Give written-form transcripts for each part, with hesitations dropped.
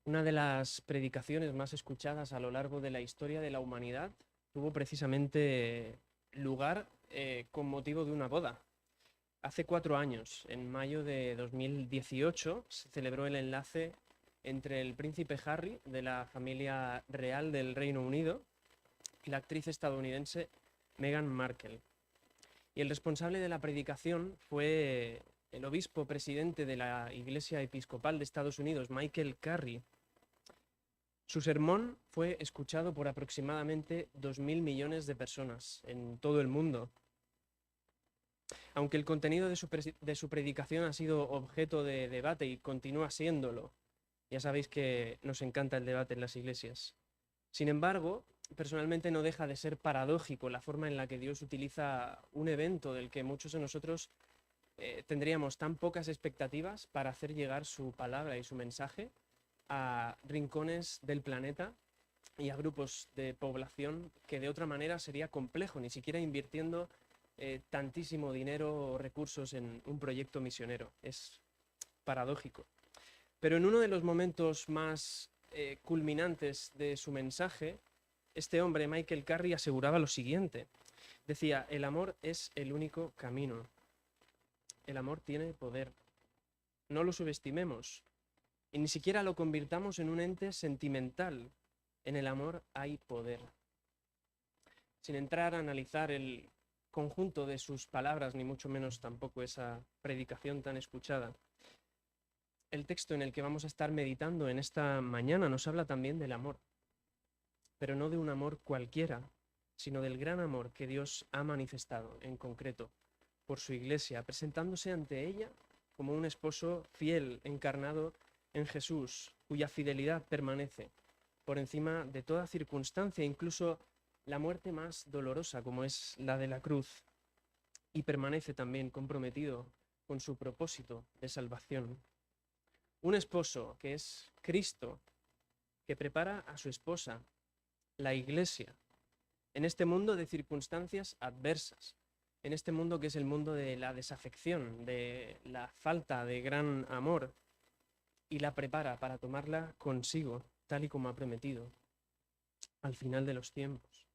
Una de las predicaciones más escuchadas a lo largo de la historia de la humanidad tuvo precisamente lugar con motivo de una boda. Hace 4 años, en mayo de 2018, se celebró el enlace entre el príncipe Harry de la familia real del Reino Unido y la actriz estadounidense Meghan Markle. Y el responsable de la predicación fue el obispo presidente de la Iglesia Episcopal de Estados Unidos, Michael Carey. Su sermón fue escuchado por aproximadamente 2.000 millones de personas en todo el mundo. Aunque el contenido de su predicación ha sido objeto de debate y continúa siéndolo, ya sabéis que nos encanta el debate en las iglesias. Sin embargo, personalmente no deja de ser paradójico la forma en la que Dios utiliza un evento del que muchos de nosotros tendríamos tan pocas expectativas para hacer llegar su palabra y su mensaje a rincones del planeta y a grupos de población que de otra manera sería complejo, ni siquiera invirtiendo tantísimo dinero o recursos en un proyecto misionero. Es paradójico. Pero en uno de los momentos más culminantes de su mensaje, este hombre, Michael Carey, aseguraba lo siguiente. Decía, el amor es el único camino. El amor tiene poder. No lo subestimemos. Y ni siquiera lo convirtamos en un ente sentimental. En el amor hay poder. Sin entrar a analizar el conjunto de sus palabras, ni mucho menos tampoco esa predicación tan escuchada, el texto en el que vamos a estar meditando en esta mañana nos habla también del amor, pero no de un amor cualquiera, sino del gran amor que Dios ha manifestado en concreto por su iglesia, presentándose ante ella como un esposo fiel, encarnado en Jesús, cuya fidelidad permanece por encima de toda circunstancia, incluso la muerte más dolorosa, como es la de la cruz, y permanece también comprometido con su propósito de salvación. Un esposo que es Cristo, que prepara a su esposa, la iglesia, en este mundo de circunstancias adversas, en este mundo que es el mundo de la desafección, de la falta de gran amor, y la prepara para tomarla consigo, tal y como ha prometido, al final de los tiempos.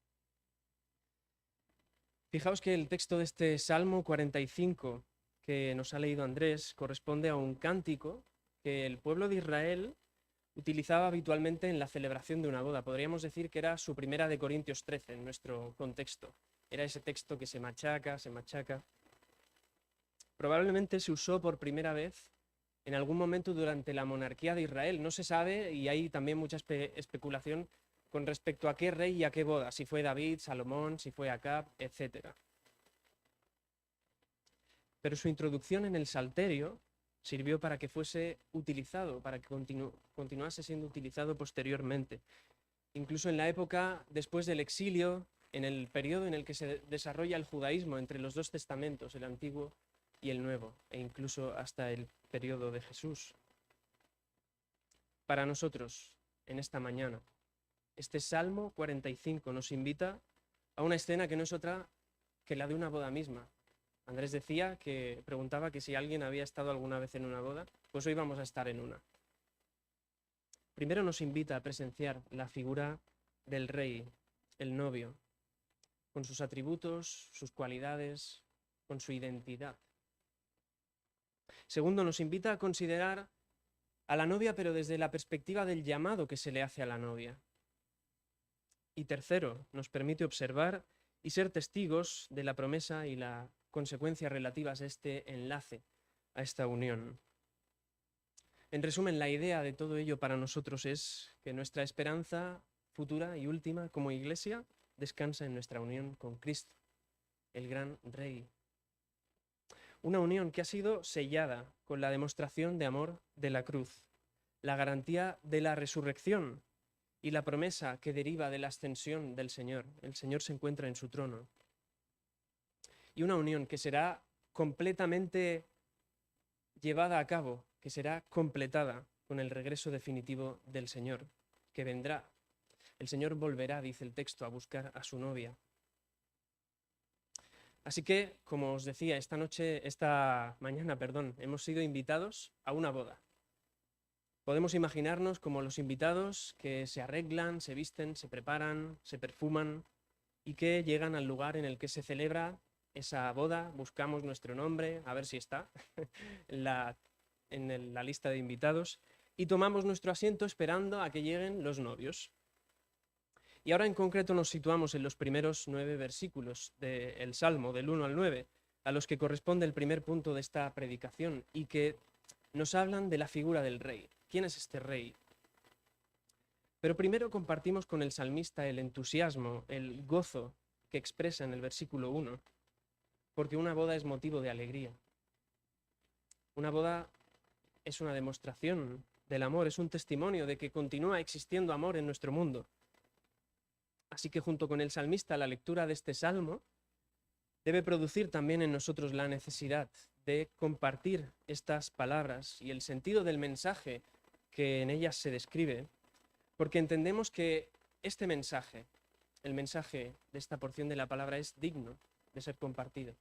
Fijaos que el texto de este Salmo 45 que nos ha leído Andrés corresponde a un cántico que el pueblo de Israel utilizaba habitualmente en la celebración de una boda. Podríamos decir que era su primera de Corintios 13 en nuestro contexto. Era ese texto que se machaca, se machaca. Probablemente se usó por primera vez en algún momento durante la monarquía de Israel. No se sabe y hay también mucha especulación con respecto a qué rey y a qué boda, si fue David, Salomón, si fue Acab, etc. Pero su introducción en el Salterio sirvió para que fuese utilizado, para que continuase siendo utilizado posteriormente. Incluso en la época después del exilio, en el periodo en el que se desarrolla el judaísmo entre los dos testamentos, el Antiguo y el Nuevo, e incluso hasta el periodo de Jesús. Para nosotros, en esta mañana, este Salmo 45 nos invita a una escena que no es otra que la de una boda misma. Andrés decía que preguntaba que si alguien había estado alguna vez en una boda, pues hoy vamos a estar en una. Primero nos invita a presenciar la figura del rey, el novio, con sus atributos, sus cualidades, con su identidad. Segundo, nos invita a considerar a la novia, pero desde la perspectiva del llamado que se le hace a la novia. Y tercero, nos permite observar y ser testigos de la promesa y la consecuencias relativas a este enlace, a esta unión. En resumen, la idea de todo ello para nosotros es que nuestra esperanza futura y última como Iglesia descansa en nuestra unión con Cristo, el gran Rey. Una unión que ha sido sellada con la demostración de amor de la cruz, la garantía de la resurrección y la promesa que deriva de la ascensión del Señor. El Señor se encuentra en su trono. Y una unión que será completamente llevada a cabo, que será completada con el regreso definitivo del Señor, que vendrá. El Señor volverá, dice el texto, a buscar a su novia. Así que, como os decía, esta mañana, hemos sido invitados a una boda. Podemos imaginarnos como los invitados que se arreglan, se visten, se preparan, se perfuman y que llegan al lugar en el que se celebra esa boda, buscamos nuestro nombre, a ver si está en la lista de invitados, y tomamos nuestro asiento esperando a que lleguen los novios. Y ahora en concreto nos situamos en los primeros 9 versículos del Salmo, del 1 al 9, a los que corresponde el primer punto de esta predicación y que nos hablan de la figura del rey. ¿Quién es este rey? Pero primero compartimos con el salmista el entusiasmo, el gozo que expresa en el versículo 1, porque una boda es motivo de alegría. Una boda es una demostración del amor, es un testimonio de que continúa existiendo amor en nuestro mundo. Así que junto con el salmista, la lectura de este salmo debe producir también en nosotros la necesidad de compartir estas palabras y el sentido del mensaje que en ellas se describe, porque entendemos que este mensaje, el mensaje de esta porción de la palabra, es digno de ser compartido.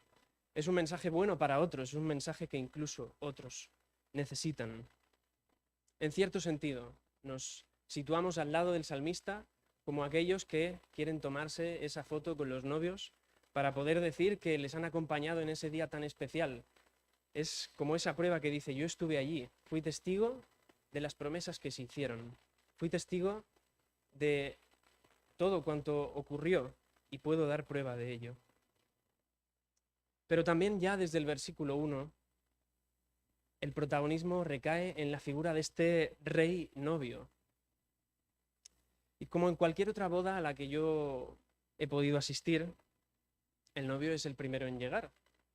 Es un mensaje bueno para otros, es un mensaje que incluso otros necesitan. En cierto sentido, nos situamos al lado del salmista como aquellos que quieren tomarse esa foto con los novios para poder decir que les han acompañado en ese día tan especial. Es como esa prueba que dice: yo estuve allí, fui testigo de las promesas que se hicieron, fui testigo de todo cuanto ocurrió y puedo dar prueba de ello. Pero también ya desde el versículo 1, el protagonismo recae en la figura de este rey novio. Y como en cualquier otra boda a la que yo he podido asistir, el novio es el primero en llegar,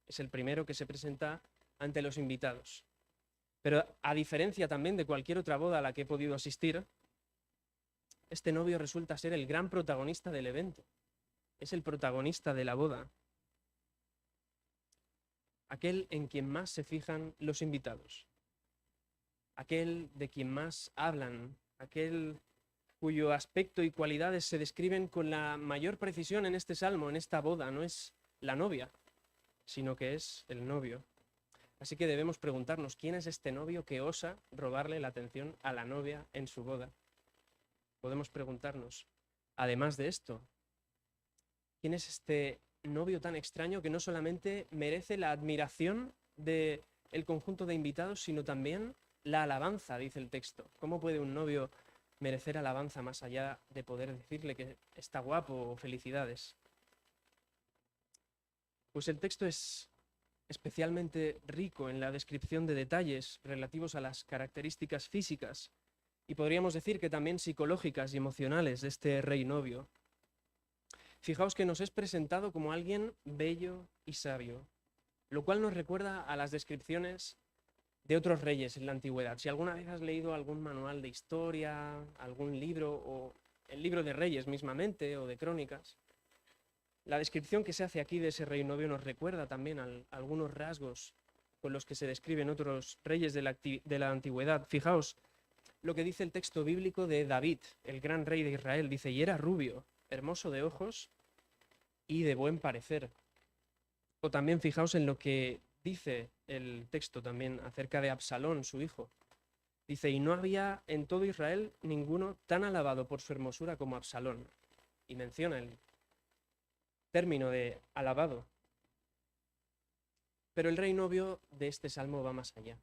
es el primero que se presenta ante los invitados. Pero a diferencia también de cualquier otra boda a la que he podido asistir, este novio resulta ser el gran protagonista del evento. Es el protagonista de la boda. Aquel en quien más se fijan los invitados. Aquel de quien más hablan. Aquel cuyo aspecto y cualidades se describen con la mayor precisión en este salmo, en esta boda. No es la novia, sino que es el novio. Así que debemos preguntarnos, ¿quién es este novio que osa robarle la atención a la novia en su boda? Podemos preguntarnos, además de esto, ¿quién es este novio tan extraño que no solamente merece la admiración del conjunto de invitados, sino también la alabanza, dice el texto? ¿Cómo puede un novio merecer alabanza más allá de poder decirle que está guapo o felicidades? Pues el texto es especialmente rico en la descripción de detalles relativos a las características físicas y podríamos decir que también psicológicas y emocionales de este rey novio. Fijaos que nos es presentado como alguien bello y sabio, lo cual nos recuerda a las descripciones de otros reyes en la antigüedad. Si alguna vez has leído algún manual de historia, algún libro o el libro de Reyes mismamente o de Crónicas, la descripción que se hace aquí de ese rey novio nos recuerda también a algunos rasgos con los que se describen otros reyes de la antigüedad. Fijaos lo que dice el texto bíblico de David, el gran rey de Israel. Dice: y era rubio, hermoso de ojos y de buen parecer. O también fijaos en lo que dice el texto también acerca de Absalón, su hijo. Dice: y no había en todo Israel ninguno tan alabado por su hermosura como Absalón. Y menciona el término de alabado. Pero el rey novio de este salmo va más allá.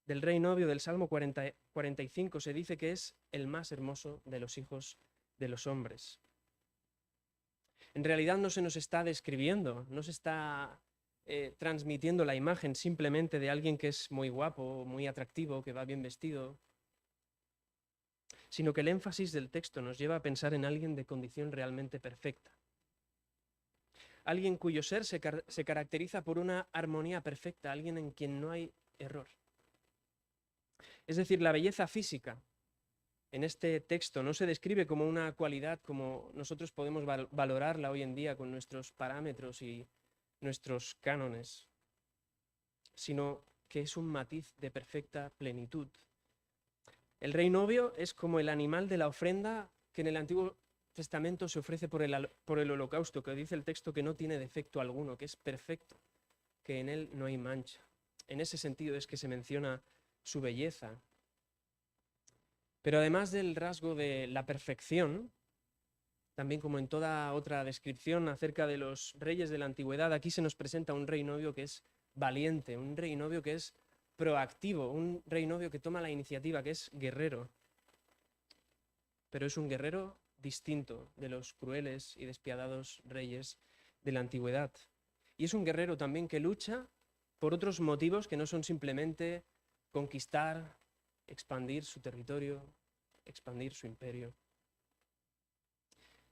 Del rey novio del Salmo 45 se dice que es el más hermoso de los hijos de los hombres. En realidad no se nos está describiendo, no se está transmitiendo la imagen simplemente de alguien que es muy guapo, muy atractivo, que va bien vestido, sino que el énfasis del texto nos lleva a pensar en alguien de condición realmente perfecta. Alguien cuyo ser se caracteriza por una armonía perfecta, alguien en quien no hay error. Es decir, la belleza física en este texto no se describe como una cualidad como nosotros podemos valorarla hoy en día con nuestros parámetros y nuestros cánones, sino que es un matiz de perfecta plenitud. El rey novio es como el animal de la ofrenda que en el Antiguo Testamento se ofrece por el holocausto, que dice el texto que no tiene defecto alguno, que es perfecto, que en él no hay mancha. En ese sentido es que se menciona su belleza. Pero además del rasgo de la perfección, también como en toda otra descripción acerca de los reyes de la antigüedad, aquí se nos presenta un rey novio que es valiente, un rey novio que es proactivo, un rey novio que toma la iniciativa, que es guerrero. Pero es un guerrero distinto de los crueles y despiadados reyes de la antigüedad. Y es un guerrero también que lucha por otros motivos que no son simplemente conquistar, expandir su territorio, expandir su imperio.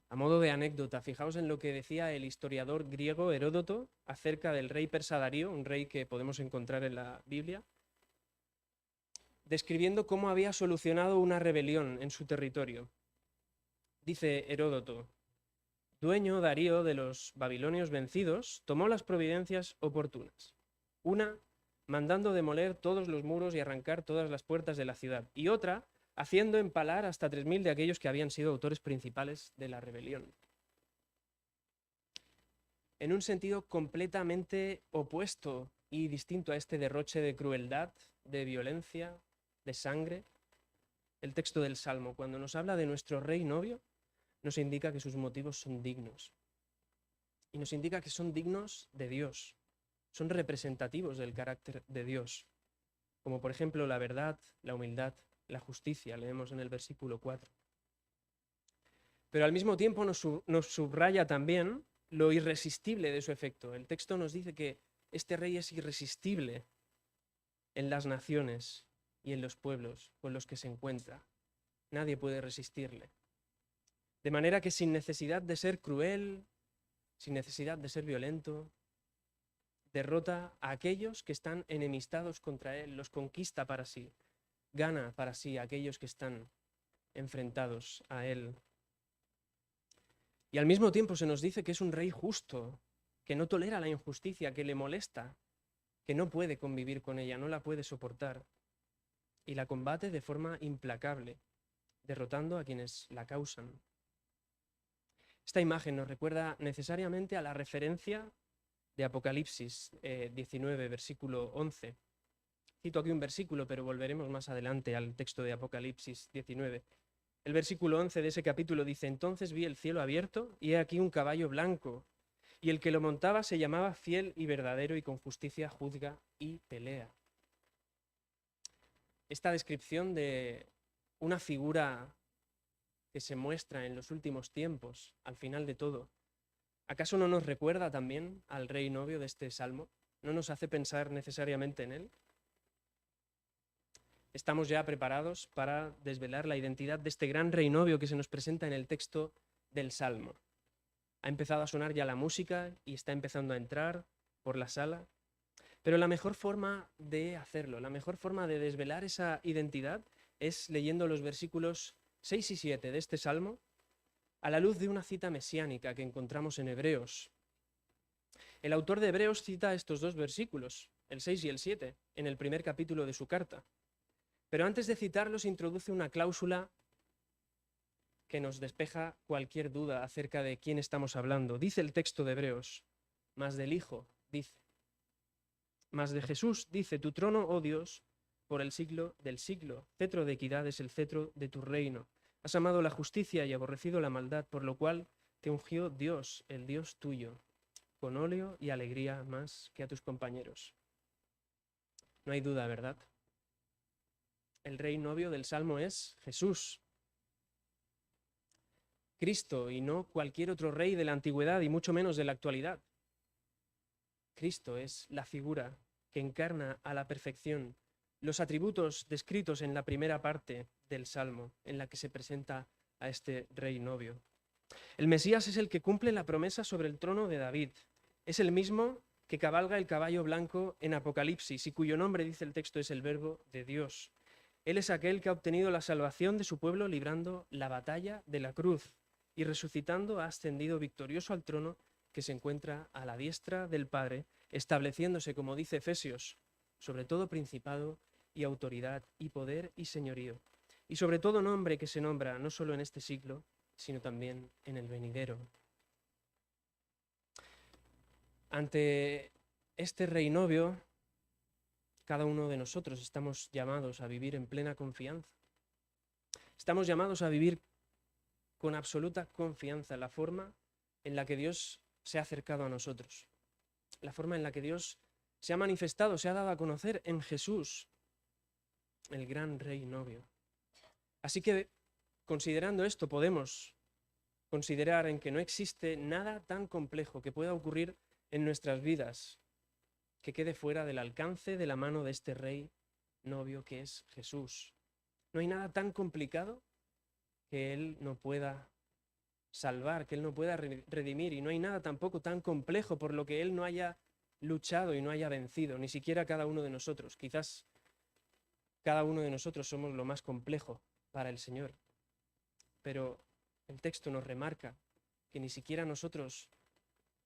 A modo de anécdota, fijaos en lo que decía el historiador griego Heródoto acerca del rey persa Darío, un rey que podemos encontrar en la Biblia, describiendo cómo había solucionado una rebelión en su territorio. Dice Heródoto: dueño Darío de los babilonios vencidos, tomó las providencias oportunas. Una, mandando demoler todos los muros y arrancar todas las puertas de la ciudad, y otra, haciendo empalar hasta 3000 de aquellos que habían sido autores principales de la rebelión. En un sentido completamente opuesto y distinto a este derroche de crueldad, de violencia, de sangre, el texto del Salmo, cuando nos habla de nuestro rey novio, nos indica que sus motivos son dignos. Y nos indica que son dignos de Dios, son representativos del carácter de Dios, como por ejemplo la verdad, la humildad, la justicia, leemos en el versículo 4. Pero al mismo tiempo nos subraya también lo irresistible de su efecto. El texto nos dice que este rey es irresistible en las naciones y en los pueblos con los que se encuentra. Nadie puede resistirle. De manera que sin necesidad de ser cruel, sin necesidad de ser violento, derrota a aquellos que están enemistados contra él, los conquista para sí, gana para sí a aquellos que están enfrentados a él. Y al mismo tiempo se nos dice que es un rey justo, que no tolera la injusticia, que le molesta, que no puede convivir con ella, no la puede soportar, y la combate de forma implacable, derrotando a quienes la causan. Esta imagen nos recuerda necesariamente a la referencia de Apocalipsis 19, versículo 11. Cito aquí un versículo, pero volveremos más adelante al texto de Apocalipsis 19. El versículo 11 de ese capítulo dice: entonces vi el cielo abierto, y he aquí un caballo blanco, y el que lo montaba se llamaba Fiel y Verdadero, y con justicia juzga y pelea. Esta descripción de una figura que se muestra en los últimos tiempos, al final de todo, ¿acaso no nos recuerda también al rey novio de este salmo? ¿No nos hace pensar necesariamente en él? Estamos ya preparados para desvelar la identidad de este gran rey novio que se nos presenta en el texto del salmo. Ha empezado a sonar ya la música y está empezando a entrar por la sala, pero la mejor forma de hacerlo, la mejor forma de desvelar esa identidad es leyendo los versículos 6 y 7 de este salmo a la luz de una cita mesiánica que encontramos en Hebreos. El autor de Hebreos cita estos dos versículos, el 6 y el 7, en el primer capítulo de su carta. Pero antes de citarlos introduce una cláusula que nos despeja cualquier duda acerca de quién estamos hablando. Dice el texto de Hebreos: mas del Hijo, dice. Mas de Jesús, dice: tu trono, oh Dios, por el siglo del siglo. Cetro de equidad es el cetro de tu reino. Has amado la justicia y aborrecido la maldad, por lo cual te ungió Dios, el Dios tuyo, con óleo y alegría más que a tus compañeros. No hay duda, ¿verdad? El rey novio del Salmo es Jesús, Cristo, y no cualquier otro rey de la antigüedad y mucho menos de la actualidad. Cristo es la figura que encarna a la perfección los atributos descritos en la primera parte del Salmo, en la que se presenta a este rey novio. El Mesías es el que cumple la promesa sobre el trono de David. Es el mismo que cabalga el caballo blanco en Apocalipsis y cuyo nombre, dice el texto, es el Verbo de Dios. Él es aquel que ha obtenido la salvación de su pueblo librando la batalla de la cruz y resucitando ha ascendido victorioso al trono que se encuentra a la diestra del Padre, estableciéndose, como dice Efesios, sobre todo principado y autoridad y poder y señorío, y sobre todo nombre que se nombra no solo en este siglo, sino también en el venidero. Ante este rey novio, cada uno de nosotros estamos llamados a vivir en plena confianza. Estamos llamados a vivir con absoluta confianza la forma en la que Dios se ha acercado a nosotros, la forma en la que Dios se ha manifestado, se ha dado a conocer en Jesús, el gran Rey novio. Así que, considerando esto, podemos considerar en que no existe nada tan complejo que pueda ocurrir en nuestras vidas que quede fuera del alcance de la mano de este Rey novio que es Jesús. No hay nada tan complicado que Él no pueda salvar, que Él no pueda redimir, y no hay nada tampoco tan complejo por lo que Él no haya luchado y no haya vencido, ni siquiera cada uno de nosotros. Quizás cada uno de nosotros somos lo más complejo para el Señor, pero el texto nos remarca que ni siquiera nosotros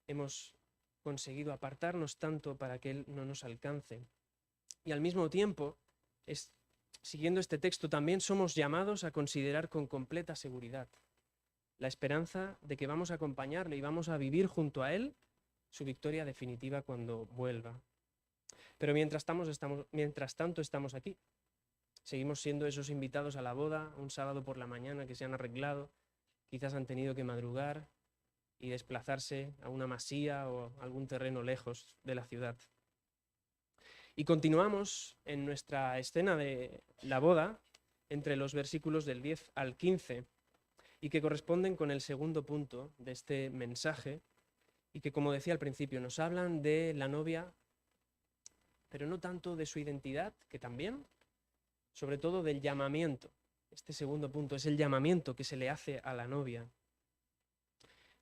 hemos conseguido apartarnos tanto para que Él no nos alcance. Y al mismo tiempo, siguiendo este texto, también somos llamados a considerar con completa seguridad la esperanza de que vamos a acompañarle y vamos a vivir junto a Él su victoria definitiva cuando vuelva. Pero mientras tanto estamos aquí. Seguimos siendo esos invitados a la boda, un sábado por la mañana que se han arreglado, quizás han tenido que madrugar y desplazarse a una masía o algún terreno lejos de la ciudad. Y continuamos en nuestra escena de la boda entre los versículos del 10 al 15 y que corresponden con el segundo punto de este mensaje y que, como decía al principio, nos hablan de la novia, pero no tanto de su identidad, que también, sobre todo del llamamiento. Este segundo punto es el llamamiento que se le hace a la novia.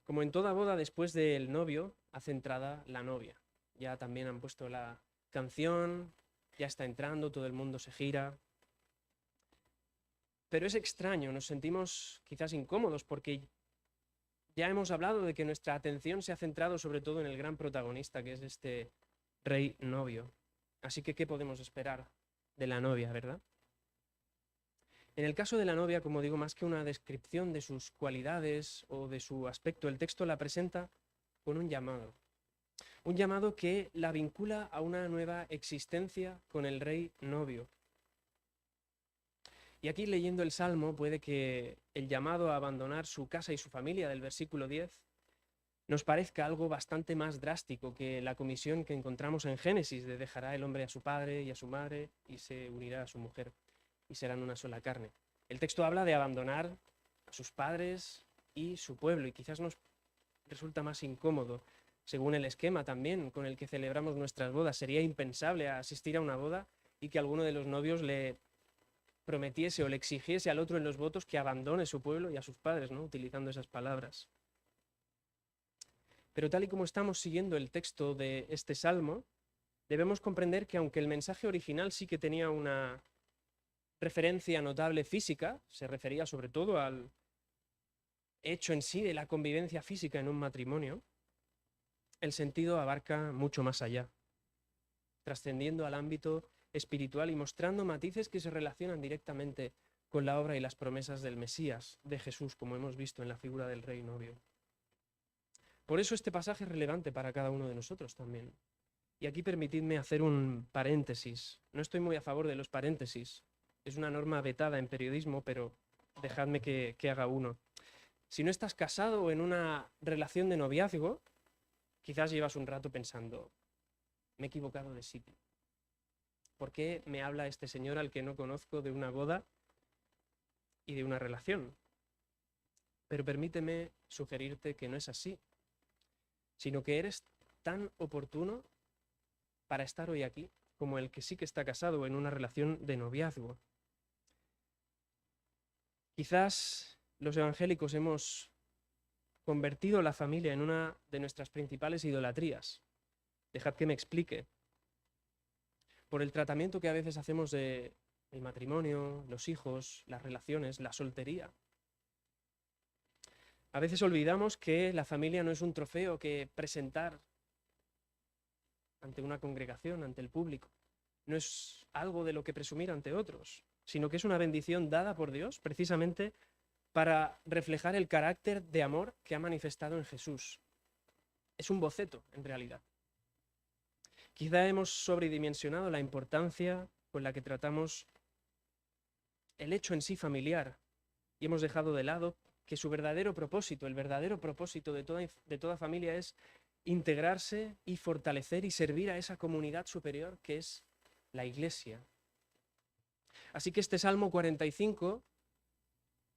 Como en toda boda, después del novio, hace entrada la novia. Ya también han puesto la canción, ya está entrando, todo el mundo se gira. Pero es extraño, nos sentimos quizás incómodos porque ya hemos hablado de que nuestra atención se ha centrado sobre todo en el gran protagonista, que es este Rey novio. Así que, ¿qué podemos esperar de la novia, verdad? En el caso de la novia, como digo, más que una descripción de sus cualidades o de su aspecto, el texto la presenta con un llamado. Un llamado que la vincula a una nueva existencia con el Rey novio. Y aquí, leyendo el Salmo, puede que el llamado a abandonar su casa y su familia del versículo 10 nos parezca algo bastante más drástico que la comisión que encontramos en Génesis de dejará el hombre a su padre y a su madre y se unirá a su mujer y serán una sola carne. El texto habla de abandonar a sus padres y su pueblo, y quizás nos resulta más incómodo. Según el esquema también con el que celebramos nuestras bodas, sería impensable asistir a una boda y que alguno de los novios le prometiese o le exigiese al otro en los votos que abandone su pueblo y a sus padres, ¿no? Utilizando esas palabras. Pero tal y como estamos siguiendo el texto de este salmo, debemos comprender que aunque el mensaje original sí que tenía una referencia notable física, se refería sobre todo al hecho en sí de la convivencia física en un matrimonio, el sentido abarca mucho más allá, trascendiendo al ámbito espiritual y mostrando matices que se relacionan directamente con la obra y las promesas del Mesías, de Jesús, como hemos visto en la figura del Rey novio. Por eso este pasaje es relevante para cada uno de nosotros también. Y aquí permitidme hacer un paréntesis. No estoy muy a favor de los paréntesis. Es una norma vetada en periodismo, pero dejadme que haga uno. Si no estás casado o en una relación de noviazgo, quizás llevas un rato pensando, me he equivocado de sitio. ¿Por qué me habla este señor al que no conozco de una boda y de una relación? Pero permíteme sugerirte que no es así, sino que eres tan oportuno para estar hoy aquí como el que sí que está casado en una relación de noviazgo. Quizás los evangélicos hemos convertido la familia en una de nuestras principales idolatrías. Dejad que me explique. Por el tratamiento que a veces hacemos del matrimonio, los hijos, las relaciones, la soltería. A veces olvidamos que la familia no es un trofeo que presentar ante una congregación, ante el público. No es algo de lo que presumir ante otros, sino que es una bendición dada por Dios precisamente para reflejar el carácter de amor que ha manifestado en Jesús. Es un boceto, en realidad. Quizá hemos sobredimensionado la importancia con la que tratamos el hecho en sí familiar y hemos dejado de lado que su verdadero propósito, el verdadero propósito de toda familia es integrarse y fortalecer y servir a esa comunidad superior que es la Iglesia. Así que este Salmo 45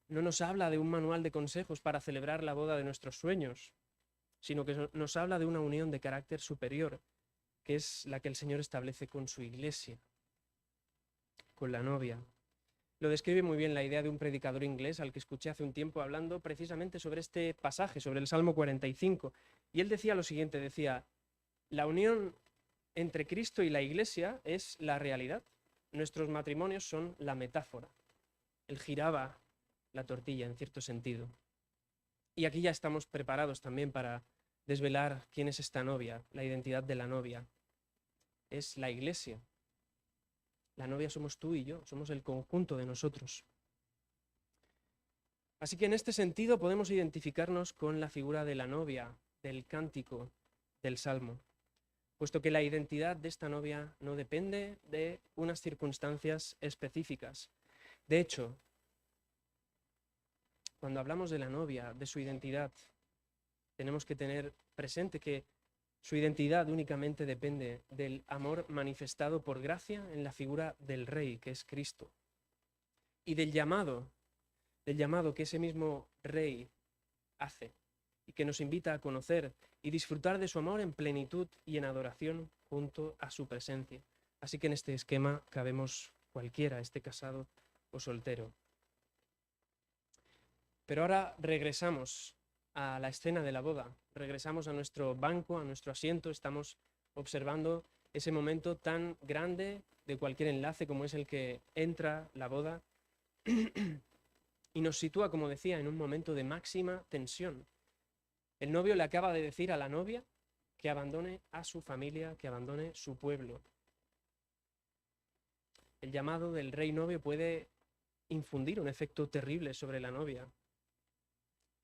no nos habla de un manual de consejos para celebrar la boda de nuestros sueños, sino que nos habla de una unión de carácter superior, que es la que el Señor establece con su Iglesia, con la novia. Lo describe muy bien la idea de un predicador inglés al que escuché hace un tiempo hablando precisamente sobre este pasaje, sobre el Salmo 45. Y él decía lo siguiente, decía, la unión entre Cristo y la Iglesia es la realidad. Nuestros matrimonios son la metáfora. Él giraba la tortilla en cierto sentido. Y aquí ya estamos preparados también para desvelar quién es esta novia, la identidad de la novia. Es la Iglesia. La novia somos tú y yo, somos el conjunto de nosotros. Así que en este sentido podemos identificarnos con la figura de la novia, del cántico, del salmo, puesto que la identidad de esta novia no depende de unas circunstancias específicas. De hecho, cuando hablamos de la novia, de su identidad, tenemos que tener presente que su identidad únicamente depende del amor manifestado por gracia en la figura del Rey, que es Cristo, y del llamado que ese mismo Rey hace y que nos invita a conocer y disfrutar de su amor en plenitud y en adoración junto a su presencia. Así que en este esquema cabemos cualquiera, esté casado o soltero. Pero ahora regresamos a la escena de la boda, regresamos a nuestro banco, a nuestro asiento, estamos observando ese momento tan grande de cualquier enlace como es el que entra la boda y nos sitúa, como decía, en un momento de máxima tensión. El novio le acaba de decir a la novia que abandone a su familia, que abandone su pueblo. El llamado del rey novio puede infundir un efecto terrible sobre la novia.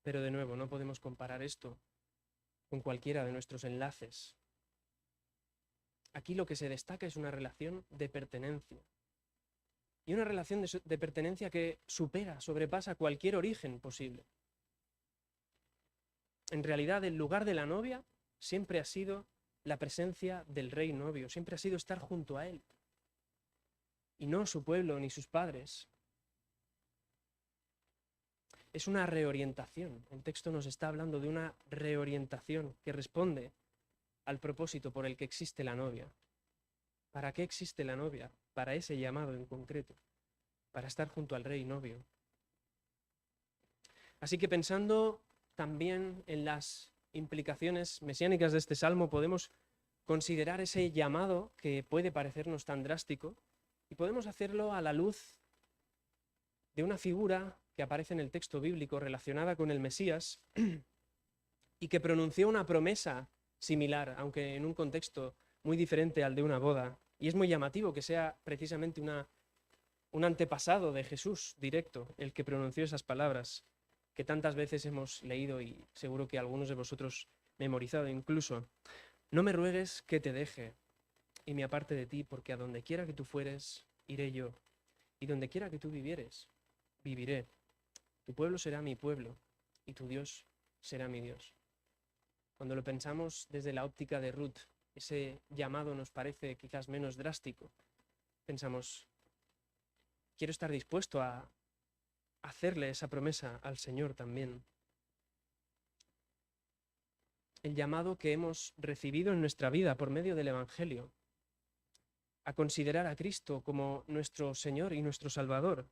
Pero de nuevo, no podemos comparar esto con cualquiera de nuestros enlaces. Aquí lo que se destaca es una relación de pertenencia. Y una relación de pertenencia que supera, sobrepasa cualquier origen posible. En realidad, el lugar de la novia siempre ha sido la presencia del rey novio, siempre ha sido estar junto a él. Y no su pueblo ni sus padres. Es una reorientación. El texto nos está hablando de una reorientación que responde al propósito por el que existe la novia. ¿Para qué existe la novia? Para ese llamado en concreto, para estar junto al rey novio. Así que pensando también en las implicaciones mesiánicas de este salmo, podemos considerar ese llamado que puede parecernos tan drástico y podemos hacerlo a la luz de una figura que aparece en el texto bíblico relacionada con el Mesías y que pronunció una promesa similar, aunque en un contexto muy diferente al de una boda. Y es muy llamativo que sea precisamente un antepasado de Jesús directo el que pronunció esas palabras que tantas veces hemos leído y seguro que algunos de vosotros memorizado incluso. No me ruegues que te deje y me aparte de ti, porque a donde quiera que tú fueres, iré yo, y donde quiera que tú vivieres, viviré. Tu pueblo será mi pueblo y tu Dios será mi Dios. Cuando lo pensamos desde la óptica de Ruth, ese llamado nos parece quizás menos drástico. Pensamos, quiero estar dispuesto a hacerle esa promesa al Señor también. El llamado que hemos recibido en nuestra vida por medio del Evangelio, a considerar a Cristo como nuestro Señor y nuestro Salvador,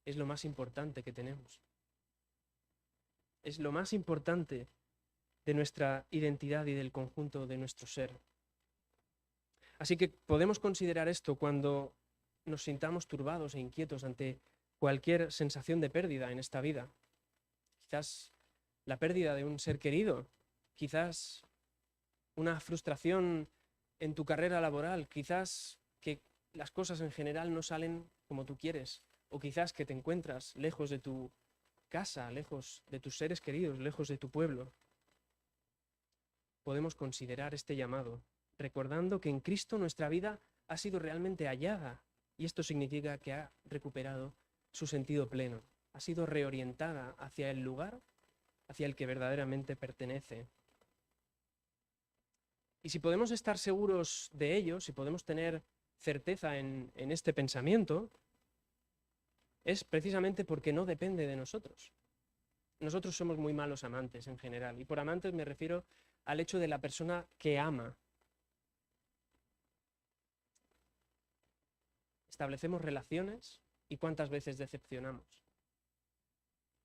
es lo más importante que tenemos. Es lo más importante de nuestra identidad y del conjunto de nuestro ser. Así que podemos considerar esto cuando nos sintamos turbados e inquietos ante cualquier sensación de pérdida en esta vida. Quizás la pérdida de un ser querido, quizás una frustración en tu carrera laboral, quizás que las cosas en general no salen como tú quieres, o quizás que te encuentras lejos de tu casa, lejos de tus seres queridos, lejos de tu pueblo. Podemos considerar este llamado recordando que en Cristo nuestra vida ha sido realmente hallada, y esto significa que ha recuperado su sentido pleno, ha sido reorientada hacia el lugar hacia el que verdaderamente pertenece. Y si podemos estar seguros de ello, si podemos tener certeza en este pensamiento, es precisamente porque no depende de nosotros. Nosotros somos muy malos amantes en general, y por amantes me refiero al hecho de la persona que ama. Establecemos relaciones y cuántas veces decepcionamos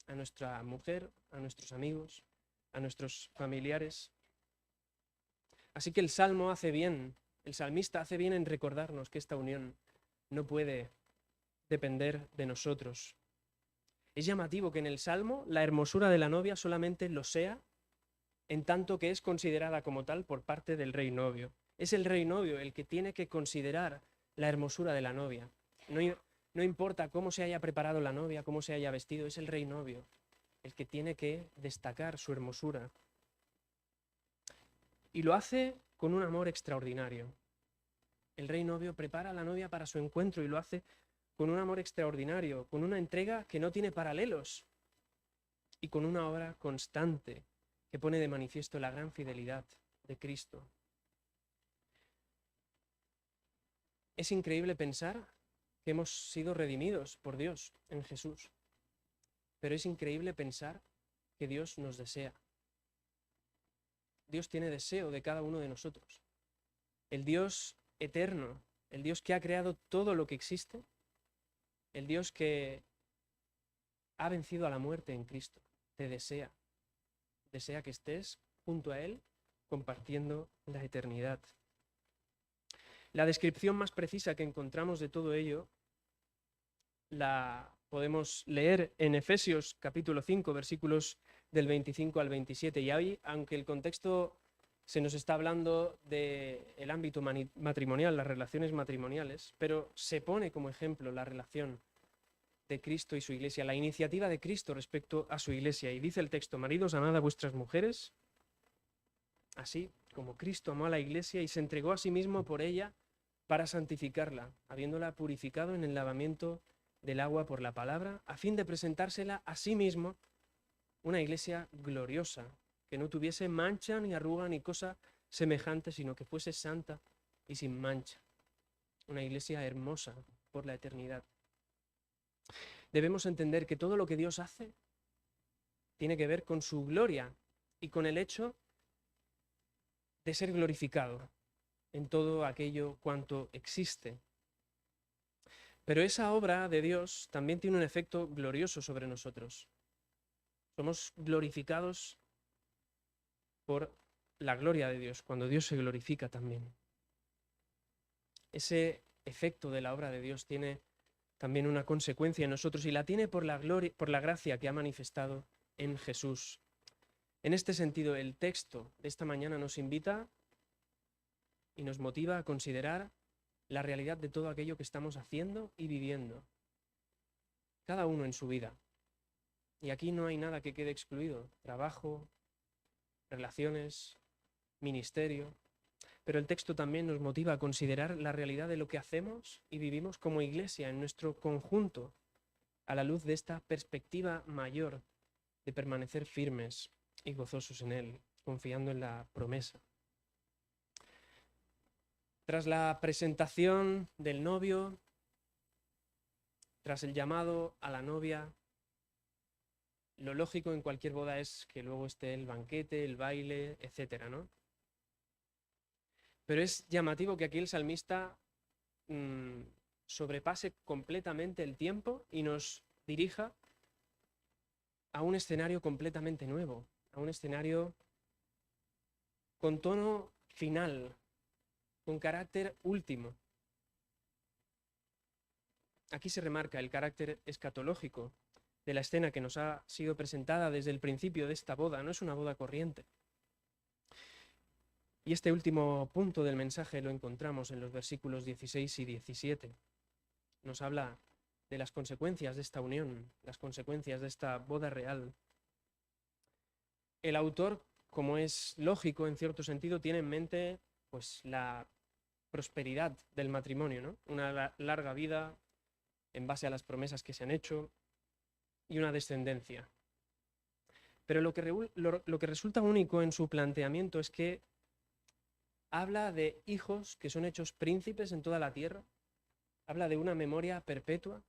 a nuestra mujer, a nuestros amigos, a nuestros familiares. Así que el salmo hace bien, el salmista hace bien en recordarnos que esta unión no puede depender de nosotros. Es llamativo que en el salmo la hermosura de la novia solamente lo sea en tanto que es considerada como tal por parte del rey novio. Es el rey novio el que tiene que considerar la hermosura de la novia. No importa cómo se haya preparado la novia, cómo se haya vestido, es el rey novio el que tiene que destacar su hermosura. Y lo hace con un amor extraordinario. El rey novio prepara a la novia para su encuentro y lo hace con un amor extraordinario, con una entrega que no tiene paralelos y con una obra constante que pone de manifiesto la gran fidelidad de Cristo. Es increíble pensar que hemos sido redimidos por Dios en Jesús, pero es increíble pensar que Dios nos desea. Dios tiene deseo de cada uno de nosotros. El Dios eterno, el Dios que ha creado todo lo que existe, el Dios que ha vencido a la muerte en Cristo, te desea. Desea que estés junto a Él compartiendo la eternidad. La descripción más precisa que encontramos de todo ello la podemos leer en Efesios capítulo 5, versículos del 25 al 27. Y ahí, aunque el contexto se nos está hablando del ámbito matrimonial, las relaciones matrimoniales, pero se pone como ejemplo la relación de Cristo y su iglesia, la iniciativa de Cristo respecto a su iglesia. Y dice el texto: maridos, amad a vuestras mujeres, así como Cristo amó a la iglesia y se entregó a sí mismo por ella para santificarla, habiéndola purificado en el lavamiento del agua por la palabra, a fin de presentársela a sí mismo una iglesia gloriosa, que no tuviese mancha ni arruga ni cosa semejante, sino que fuese santa y sin mancha. Una iglesia hermosa por la eternidad. Debemos entender que todo lo que Dios hace tiene que ver con su gloria y con el hecho de ser glorificado en todo aquello cuanto existe. Pero esa obra de Dios también tiene un efecto glorioso sobre nosotros. Somos glorificados por la gloria de Dios, cuando Dios se glorifica también. Ese efecto de la obra de Dios tiene también una consecuencia en nosotros y la tiene por la gloria, por la gracia que ha manifestado en Jesús. En este sentido, el texto de esta mañana nos invita y nos motiva a considerar la realidad de todo aquello que estamos haciendo y viviendo, cada uno en su vida. Y aquí no hay nada que quede excluido: trabajo, relaciones, ministerio. Pero el texto también nos motiva a considerar la realidad de lo que hacemos y vivimos como iglesia en nuestro conjunto, a la luz de esta perspectiva mayor de permanecer firmes y gozosos en Él, confiando en la promesa. Tras la presentación del novio, tras el llamado a la novia, lo lógico en cualquier boda es que luego esté el banquete, el baile, etcétera, ¿no? Pero es llamativo que aquí el salmista sobrepase completamente el tiempo y nos dirija a un escenario completamente nuevo, a un escenario con tono final, con carácter último. Aquí se remarca el carácter escatológico de la escena que nos ha sido presentada desde el principio de esta boda. No es una boda corriente. Y este último punto del mensaje lo encontramos en los versículos 16 y 17. Nos habla de las consecuencias de esta unión, las consecuencias de esta boda real. El autor, como es lógico en cierto sentido, tiene en mente pues la prosperidad del matrimonio, ¿no? Una larga vida en base a las promesas que se han hecho y una descendencia. Pero lo que resulta único en su planteamiento es que habla de hijos que son hechos príncipes en toda la tierra, habla de una memoria perpetua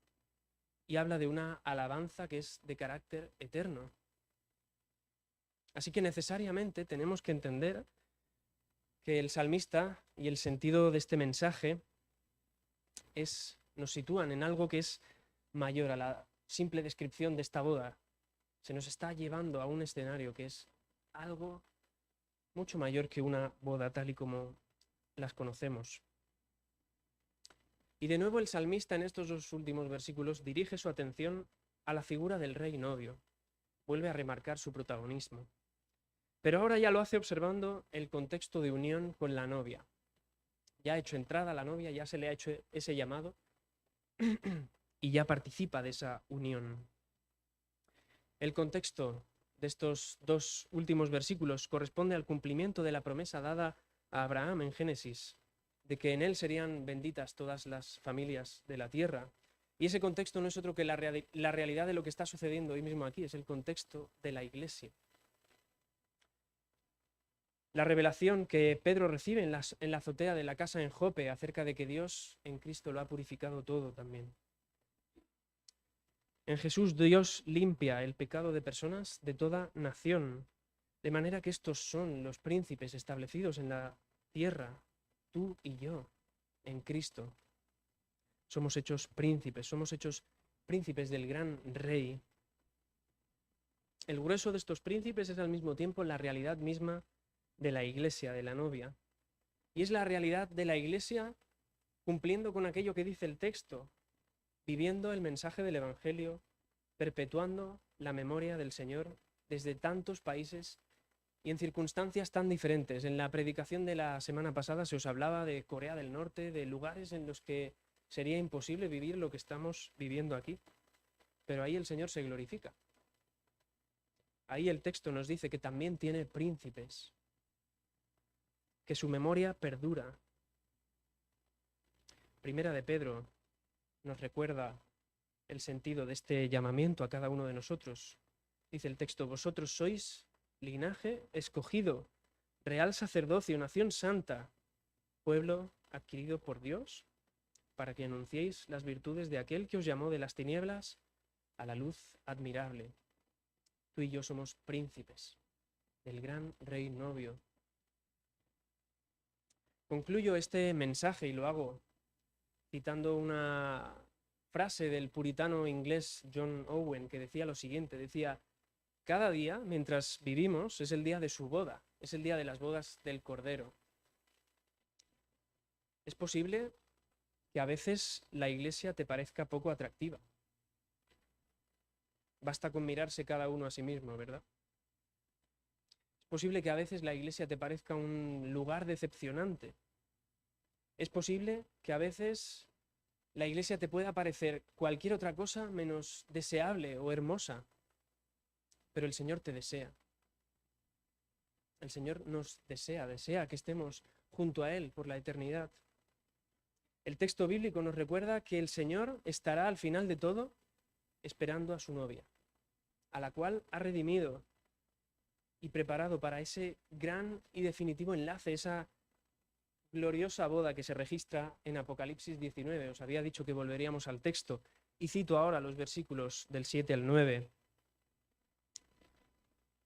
y habla de una alabanza que es de carácter eterno. Así que necesariamente tenemos que entender que el salmista y el sentido de este mensaje nos sitúan en algo que es mayor a la simple descripción de esta boda. Se nos está llevando a un escenario que es algo mucho mayor que una boda tal y como las conocemos. Y de nuevo el salmista en estos dos últimos versículos dirige su atención a la figura del rey novio. Vuelve a remarcar su protagonismo. Pero ahora ya lo hace observando el contexto de unión con la novia. Ya ha hecho entrada a la novia, ya se le ha hecho ese llamado y ya participa de esa unión. El contexto de estos dos últimos versículos corresponde al cumplimiento de la promesa dada a Abraham en Génesis, de que en él serían benditas todas las familias de la tierra. Y ese contexto no es otro que la realidad de lo que está sucediendo hoy mismo aquí, es el contexto de la Iglesia. La revelación que Pedro recibe en la azotea de la casa en Jope acerca de que Dios en Cristo lo ha purificado todo también. En Jesús Dios limpia el pecado de personas de toda nación, de manera que estos son los príncipes establecidos en la tierra, tú y yo, en Cristo. Somos hechos príncipes del gran Rey. El grueso de estos príncipes es al mismo tiempo la realidad misma de la Iglesia, de la novia. Y es la realidad de la Iglesia cumpliendo con aquello que dice el texto, viviendo el mensaje del Evangelio, perpetuando la memoria del Señor desde tantos países y en circunstancias tan diferentes. En la predicación de la semana pasada se os hablaba de Corea del Norte, de lugares en los que sería imposible vivir lo que estamos viviendo aquí. Pero ahí el Señor se glorifica. Ahí el texto nos dice que también tiene príncipes, que su memoria perdura. Primera de Pedro nos recuerda el sentido de este llamamiento a cada uno de nosotros. Dice el texto: vosotros sois linaje escogido, real sacerdocio, nación santa, pueblo adquirido por Dios, para que anunciéis las virtudes de aquel que os llamó de las tinieblas a la luz admirable. Tú y yo somos príncipes del gran rey novio. Concluyo este mensaje y lo hago citando una frase del puritano inglés John Owen, que decía lo siguiente, decía: cada día, mientras vivimos, es el día de su boda, es el día de las bodas del Cordero. Es posible que a veces la Iglesia te parezca poco atractiva. Basta con mirarse cada uno a sí mismo, ¿verdad? Es posible que a veces la Iglesia te parezca un lugar decepcionante. Es posible que a veces la Iglesia te pueda parecer cualquier otra cosa menos deseable o hermosa. Pero el Señor te desea. El Señor nos desea que estemos junto a Él por la eternidad. El texto bíblico nos recuerda que el Señor estará al final de todo esperando a su novia, a la cual ha redimido y preparado para ese gran y definitivo enlace, esa gloriosa boda que se registra en Apocalipsis 19. Os había dicho que volveríamos al texto y cito ahora los versículos del 7 al 9.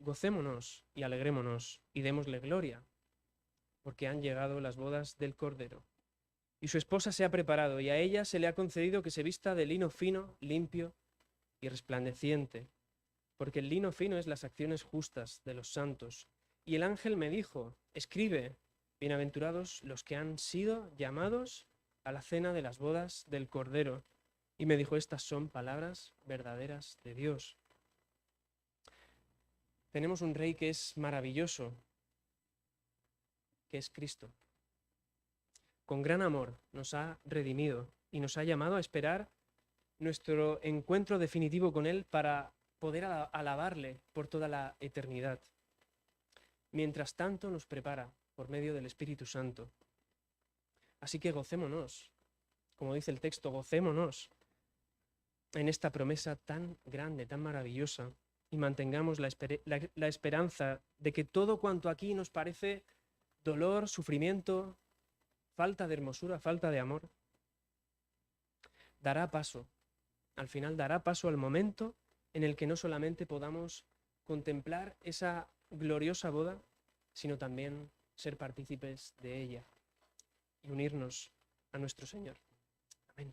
Gocémonos y alegrémonos y démosle gloria, porque han llegado las bodas del Cordero. Y su esposa se ha preparado, y a ella se le ha concedido que se vista de lino fino, limpio y resplandeciente, porque el lino fino es las acciones justas de los santos. Y el ángel me dijo: escribe, bienaventurados los que han sido llamados a la cena de las bodas del Cordero. Y me dijo: estas son palabras verdaderas de Dios. Tenemos un rey que es maravilloso, que es Cristo. Con gran amor nos ha redimido y nos ha llamado a esperar nuestro encuentro definitivo con Él para poder alabarle por toda la eternidad. Mientras tanto nos prepara por medio del Espíritu Santo. Así que gocémonos, como dice el texto, gocémonos en esta promesa tan grande, tan maravillosa, y mantengamos la esperanza de que todo cuanto aquí nos parece dolor, sufrimiento, falta de hermosura, falta de amor, dará paso, al final dará paso al momento en el que no solamente podamos contemplar esa gloriosa boda, sino también ser partícipes de ella y unirnos a nuestro Señor. Amén.